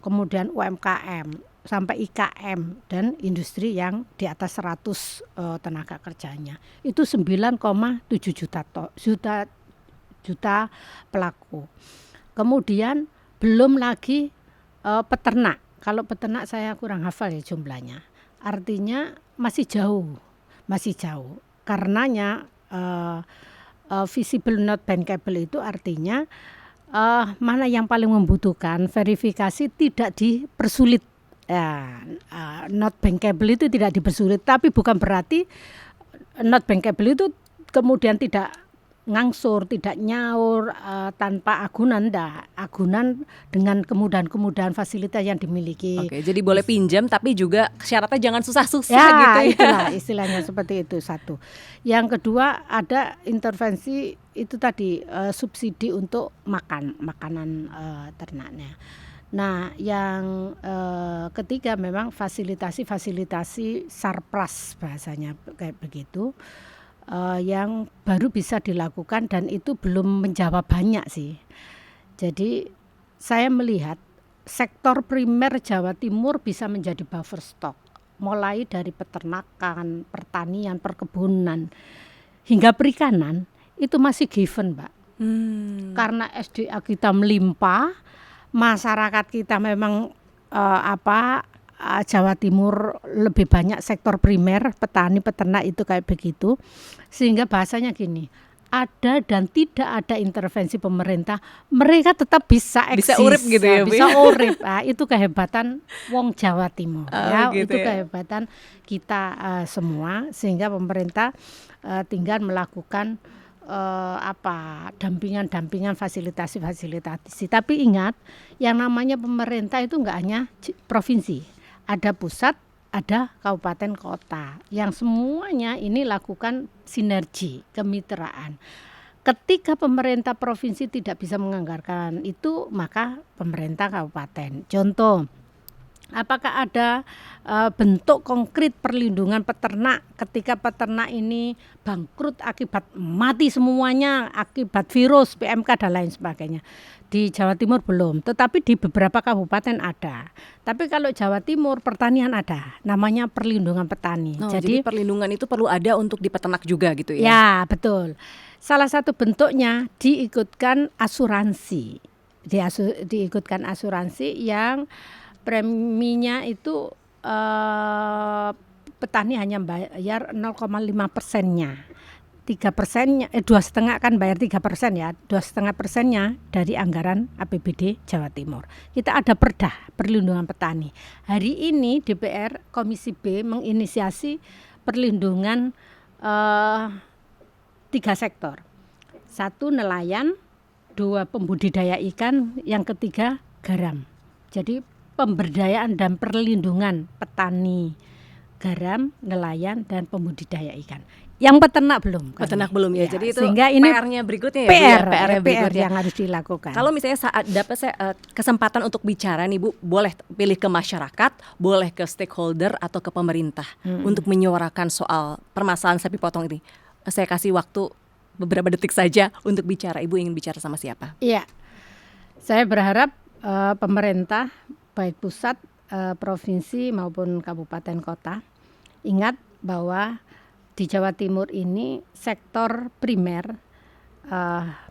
Kemudian UMKM sampai IKM dan industri yang di atas 100 tenaga kerjanya. Itu 9,7 juta pelaku. Kemudian belum lagi peternak. Kalau peternak saya kurang hafal ya jumlahnya. Artinya masih jauh. Karenanya visible not bankable itu artinya mana yang paling membutuhkan verifikasi tidak dipersulit. Not bankable itu tidak dipersulit, tapi bukan berarti not bankable itu kemudian tidak ngangsur, tidak nyaur, tanpa agunan, ndak. Agunan dengan kemudahan-kemudahan fasilitas yang dimiliki. Oke, jadi boleh pinjam tapi juga syaratnya jangan susah-susah Ya, gitu ya. itulah istilahnya seperti itu satu. Yang kedua ada intervensi itu tadi subsidi untuk makanan ternaknya. Nah, yang ketiga memang fasilitasi sarpras bahasanya kayak begitu. Yang baru bisa dilakukan dan itu belum menjawab banyak sih. Jadi saya melihat sektor primer Jawa Timur bisa menjadi buffer stock, mulai dari peternakan, pertanian, perkebunan hingga perikanan itu masih given, Mbak. Karena SDA kita melimpah, masyarakat kita memang Jawa Timur lebih banyak sektor primer, petani, peternak itu kayak begitu. Sehingga bahasanya gini, ada dan tidak ada intervensi pemerintah, mereka tetap bisa eksis. Bisa urip gitu ya, Bu? Bisa urip. Itu kehebatan wong Jawa Timur. Gitu itu ya. kehebatan kita semua, sehingga pemerintah tinggal melakukan dampingan fasilitasi. Tapi ingat, yang namanya pemerintah itu enggak hanya provinsi. Ada pusat, ada kabupaten kota, yang semuanya ini lakukan sinergi, kemitraan. Ketika pemerintah provinsi tidak bisa menganggarkan itu, maka pemerintah kabupaten. Contoh, apakah ada bentuk konkret perlindungan peternak ketika peternak ini bangkrut akibat mati semuanya, akibat virus, PMK dan lain sebagainya? Di Jawa Timur belum, tetapi di beberapa kabupaten ada. Tapi kalau Jawa Timur pertanian ada, namanya perlindungan petani. Jadi perlindungan itu perlu ada untuk di peternak juga gitu ya? Ya, betul. Salah satu bentuknya diikutkan asuransi. Diikutkan asuransi yang preminya itu petani hanya bayar 0,5%-nya. 3%-nya, 2,5% kan bayar 3% ya, 2,5%-nya dari anggaran APBD Jawa Timur. Kita ada perda perlindungan petani. Hari ini DPR Komisi B menginisiasi perlindungan 3 sektor. 1 nelayan, 2 pembudidaya ikan, yang ketiga garam. Jadi pemberdayaan dan perlindungan petani, garam, nelayan, dan pembudidaya ikan. Yang peternak belum. Peternak belum ya. Jadi itu sehingga ini PR-nya berikutnya ya. PR yang harus dilakukan. Kalau misalnya saat dapat kesempatan untuk bicara nih Bu, boleh pilih ke masyarakat, boleh ke stakeholder atau ke pemerintah untuk menyuarakan soal permasalahan sapi potong ini. Saya kasih waktu beberapa detik saja untuk bicara. Ibu ingin bicara sama siapa? Iya. Saya berharap pemerintah baik pusat, provinsi maupun kabupaten kota ingat bahwa di Jawa Timur ini sektor primer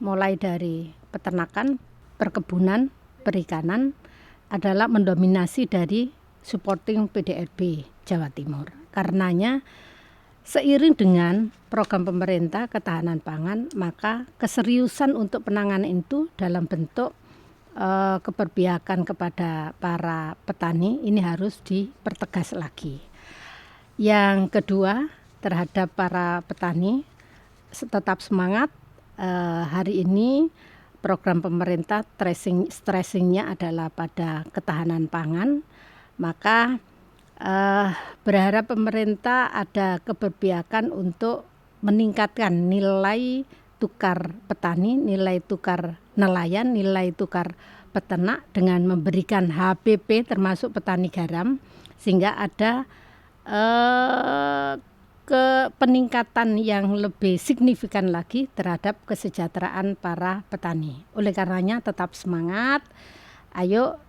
mulai dari peternakan, perkebunan, perikanan adalah mendominasi dari supporting PDRB Jawa Timur. Karenanya seiring dengan program pemerintah ketahanan pangan, maka keseriusan untuk penanganan itu dalam bentuk keberpihakan kepada para petani ini harus dipertegas lagi. Yang kedua, terhadap para petani tetap semangat. Hari ini program pemerintah stressingnya adalah pada ketahanan pangan, maka berharap pemerintah ada keberpihakan untuk meningkatkan nilai tukar petani, nilai tukar nelayan, nilai tukar peternak dengan memberikan HPP termasuk petani garam, sehingga ada ke peningkatan yang lebih signifikan lagi terhadap kesejahteraan para petani. Oleh karenanya tetap semangat, ayo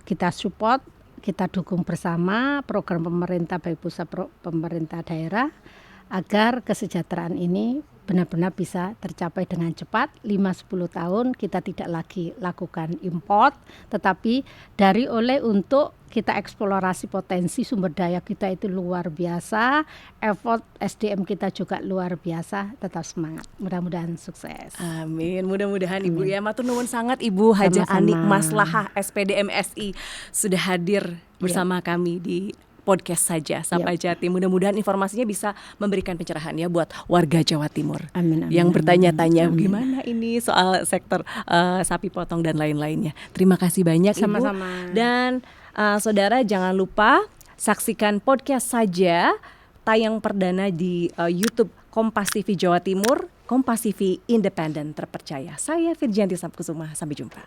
kita support, kita dukung bersama program pemerintah baik pusat pemerintah daerah agar kesejahteraan ini benar-benar bisa tercapai dengan cepat. 5-10 tahun kita tidak lagi lakukan import, tetapi dari oleh untuk kita eksplorasi potensi sumber daya kita itu luar biasa, effort SDM kita juga luar biasa. Tetap semangat, mudah-mudahan sukses. Amin, mudah-mudahan Ibu ya. Matur nuwun sangat Ibu Hajah Anik Maslahah SPD MSI sudah hadir bersama kami di podcast saja Sapa Jatim. Mudah-mudahan informasinya bisa memberikan pencerahan ya buat warga Jawa Timur. Amin, Yang bertanya-tanya amin. gimana ini soal sektor sapi potong dan lain-lainnya. Terima kasih banyak Sama-sama. Ibu. Dan saudara jangan lupa saksikan podcast saja tayang perdana di YouTube Kompas TV Jawa Timur, Kompas TV independen terpercaya. Saya Virjanti Sabkusuma, sampai jumpa.